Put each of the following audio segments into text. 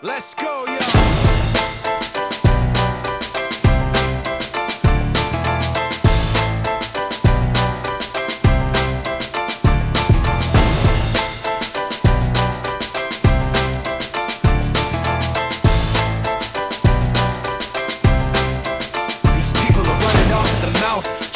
Let's go, yo.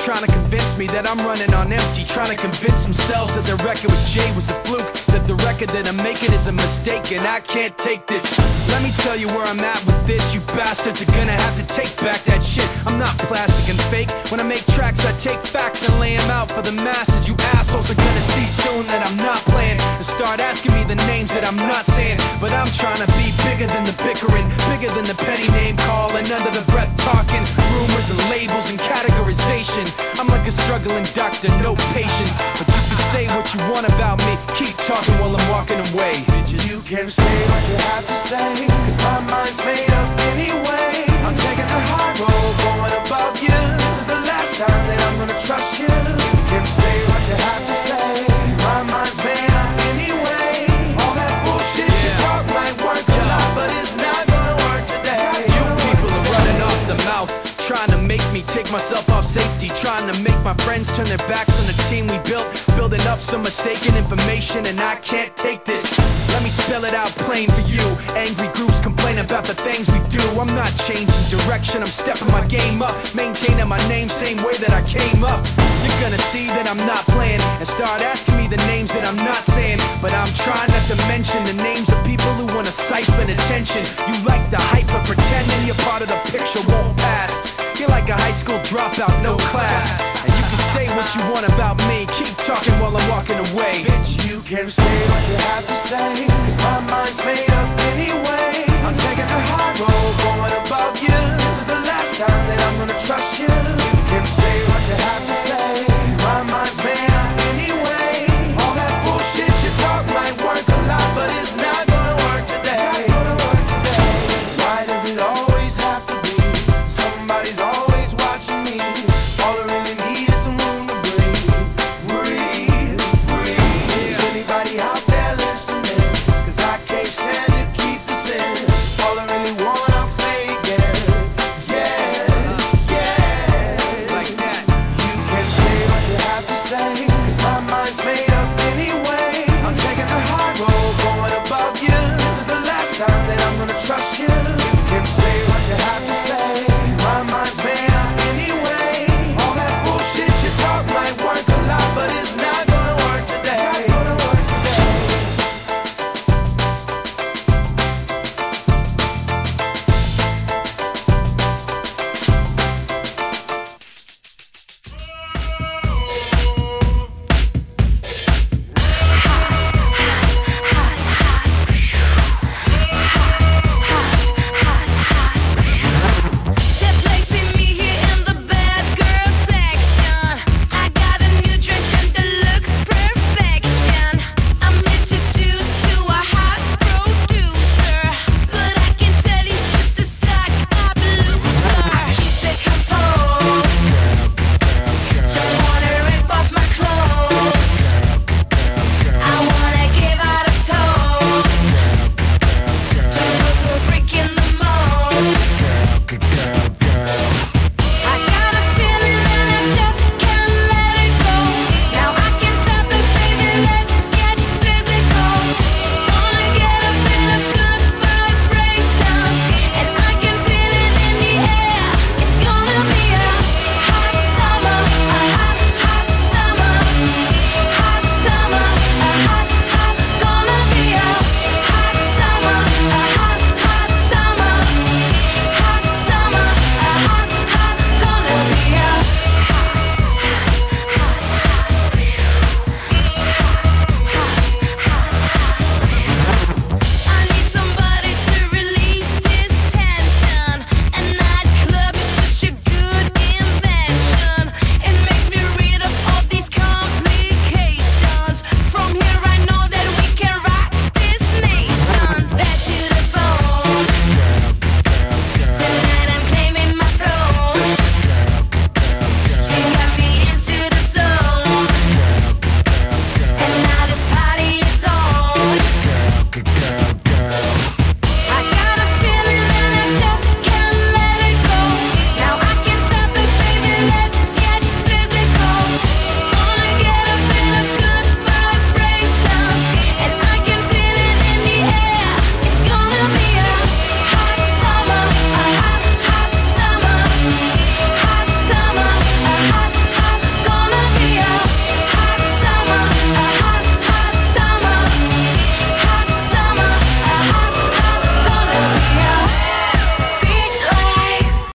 Trying to convince me that I'm running on empty, trying to convince themselves that the record with Jay was a fluke, that the record that I'm making is a mistake, and I can't take this. Let me tell you where I'm at with this. You bastards are gonna have to take back that shit. I'm not plastic and fake. When I make tracks, I take facts and lay them out for the masses. You assholes are gonna see soon that I'm not playing, and start asking me the names that I'm not saying. But I'm trying to be bigger than the bickering, bigger than the petty name calling, under the breath talking, rumors and labels and categorization. I'm like a struggling doctor, no patience. But you can say what you want about me, keep talking while I'm walking away. You can say what you have to say, cause my mind's made up anyway. I'm taking the high road, going above you. This is the last time that I'm gonna trust you. You can say what you have to say, cause my mind's made up anyway. All that bullshit you talk might work a lot, but it's not gonna work today. You people are running off the mouth, trying to make me take myself off safety, trying to make my friends turn their backs on the team we built, building up some mistaken information, and I can't take this. Let me spell it out plain for you. Angry groups complain about the things we do. I'm not changing direction, I'm stepping my game up, maintaining my name same way that I came up. You're gonna see that I'm not playing, and start asking me the names that I'm not saying. But I'm trying not to mention the names of people who wanna siphon attention. You like the hype, but pretending you're part of the picture won't pass. You're like a high school dropout, no class. And you can say what you want about me, keep talking while I'm walking away. Bitch, you can say what you have to say, cause my mind's made up anyway. I'm taking the high road, going